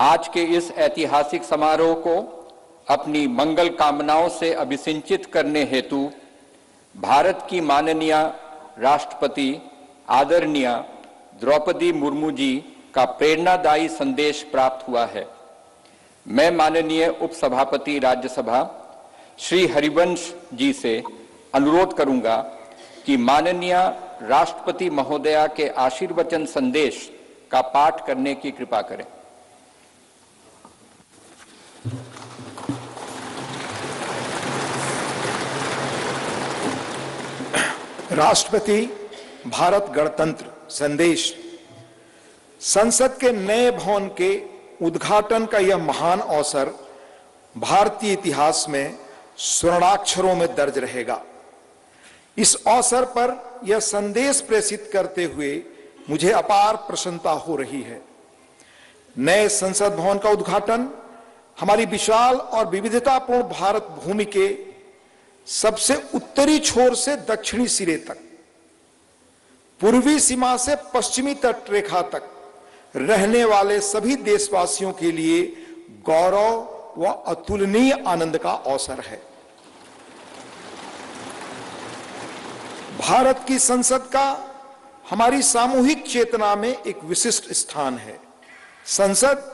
आज के इस ऐतिहासिक समारोह को अपनी मंगल कामनाओं से अभिसिंचित करने हेतु भारत की माननीय राष्ट्रपति आदरणीय द्रौपदी मुर्मू जी का प्रेरणादायी संदेश प्राप्त हुआ है। मैं माननीय उपसभापति राज्यसभा श्री हरिवंश जी से अनुरोध करूंगा कि माननीय राष्ट्रपति महोदया के आशीर्वचन संदेश का पाठ करने की कृपा करें। राष्ट्रपति भारत गणतंत्र संदेश। संसद के नए भवन के उद्घाटन का यह महान अवसर भारतीय इतिहास में स्वर्णाक्षरों में दर्ज रहेगा। इस अवसर पर यह संदेश प्रेषित करते हुए मुझे अपार प्रसन्नता हो रही है। नए संसद भवन का उद्घाटन हमारी विशाल और विविधतापूर्ण भारत भूमि के सबसे उत्तरी छोर से दक्षिणी सिरे तक, पूर्वी सीमा से पश्चिमी तट रेखा तक रहने वाले सभी देशवासियों के लिए गौरव व अतुलनीय आनंद का अवसर है। भारत की संसद का हमारी सामूहिक चेतना में एक विशिष्ट स्थान है। संसद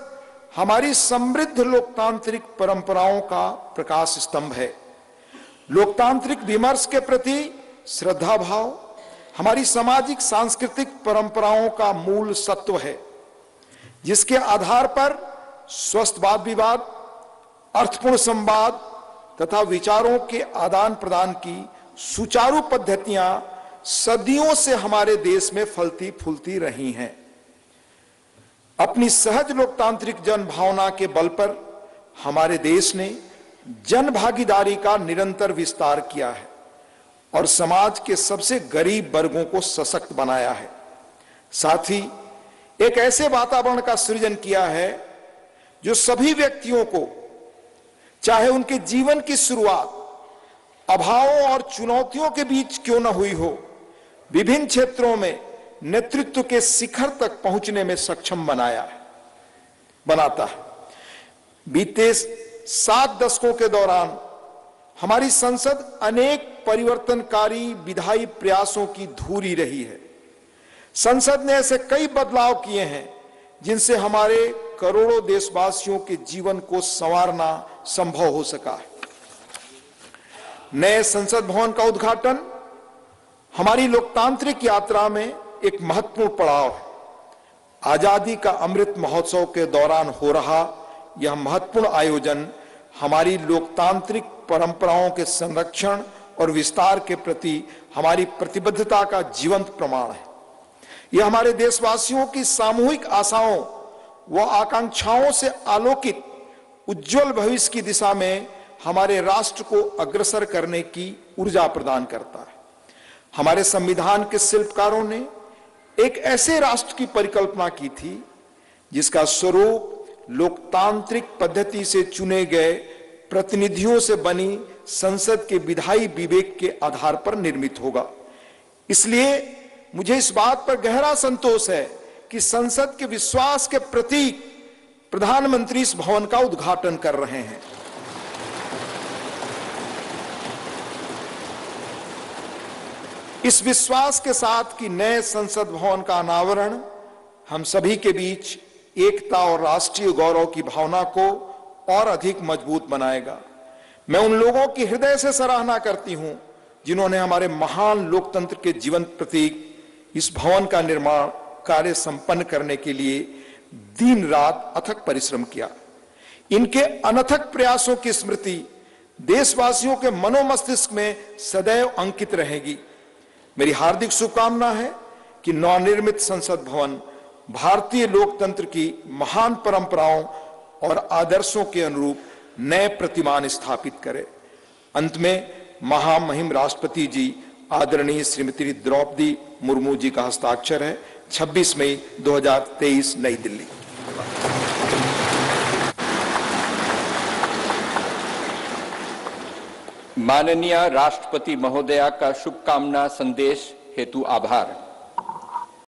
हमारी समृद्ध लोकतांत्रिक परंपराओं का प्रकाश स्तंभ है। लोकतांत्रिक विमर्श के प्रति श्रद्धा भाव हमारी सामाजिक सांस्कृतिक परंपराओं का मूल सत्व है, जिसके आधार पर स्वस्थ वाद विवाद, अर्थपूर्ण संवाद तथा विचारों के आदान प्रदान की सुचारू पद्धतियां सदियों से हमारे देश में फलती फूलती रही हैं। अपनी सहज लोकतांत्रिक जन भावना के बल पर हमारे देश ने जन भागीदारी का निरंतर विस्तार किया है और समाज के सबसे गरीब वर्गों को सशक्त बनाया है। साथ ही एक ऐसे वातावरण का सृजन किया है जो सभी व्यक्तियों को, चाहे उनके जीवन की शुरुआत अभावों और चुनौतियों के बीच क्यों न हुई हो, विभिन्न क्षेत्रों में नेतृत्व के शिखर तक पहुंचने में सक्षम बनाता है। बीते 7 दशकों के दौरान हमारी संसद अनेक परिवर्तनकारी विधायी प्रयासों की धूरी रही है। संसद ने ऐसे कई बदलाव किए हैं जिनसे हमारे करोड़ों देशवासियों के जीवन को संवारना संभव हो सका है। नए संसद भवन का उद्घाटन हमारी लोकतांत्रिक यात्रा में एक महत्वपूर्ण पड़ाव है। आजादी का अमृत महोत्सव के दौरान हो रहा यह महत्वपूर्ण आयोजन हमारी लोकतांत्रिक परंपराओं के संरक्षण और विस्तार के प्रति हमारी प्रतिबद्धता का जीवंत प्रमाण है। यह हमारे देशवासियों की सामूहिक आशाओं व आकांक्षाओं से आलोकित उज्जवल भविष्य की दिशा में हमारे राष्ट्र को अग्रसर करने की ऊर्जा प्रदान करता है। हमारे संविधान के शिल्पकारों ने एक ऐसे राष्ट्र की परिकल्पना की थी जिसका स्वरूप लोकतांत्रिक पद्धति से चुने गए प्रतिनिधियों से बनी संसद के विधायी विवेक के आधार पर निर्मित होगा। इसलिए मुझे इस बात पर गहरा संतोष है कि संसद के विश्वास के प्रतीक प्रधानमंत्री इस भवन का उद्घाटन कर रहे हैं। इस विश्वास के साथ कि नए संसद भवन का अनावरण हम सभी के बीच एकता और राष्ट्रीय गौरव की भावना को और अधिक मजबूत बनाएगा। मैं उन लोगों की हृदय से सराहना करती हूं जिन्होंने हमारे महान लोकतंत्र के जीवंत प्रतीक इस भवन का निर्माण कार्य संपन्न करने के लिए दिन रात अथक परिश्रम किया। इनके अनथक प्रयासों की स्मृति देशवासियों के मनोमस्तिष्क में सदैव अंकित रहेगी। मेरी हार्दिक शुभकामना है कि नवनिर्मित संसद भवन भारतीय लोकतंत्र की महान परंपराओं और आदर्शों के अनुरूप नए प्रतिमान स्थापित करे। अंत में महामहिम राष्ट्रपति जी आदरणीय श्रीमती द्रौपदी मुर्मू जी का हस्ताक्षर है। 26 मई 2023 नई दिल्ली। माननीय राष्ट्रपति महोदया का शुभकामना संदेश हेतु आभार।